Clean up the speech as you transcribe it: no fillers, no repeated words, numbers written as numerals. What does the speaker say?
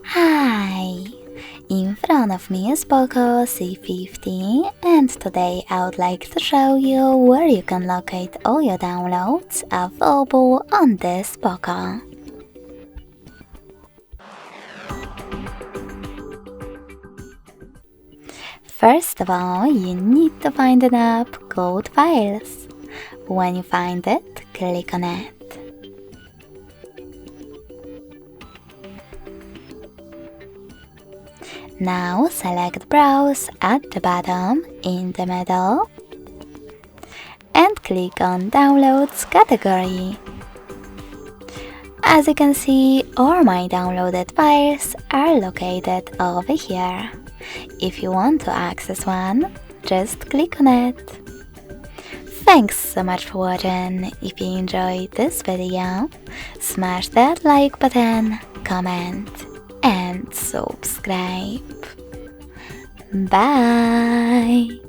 Hi! In front of me is POCO C50, and today I would like to show you where you can locate all your downloads available on this POCO. First of all, you need to find an app called Files. When you find it, click on it. Now select Browse at the bottom in the middle and click on Downloads category. As you can see, all my downloaded files are located over here. If you want to access one, just click on it. Thanks so much for watching. If you enjoyed this video, smash that like button, comment and subscribe. Bye!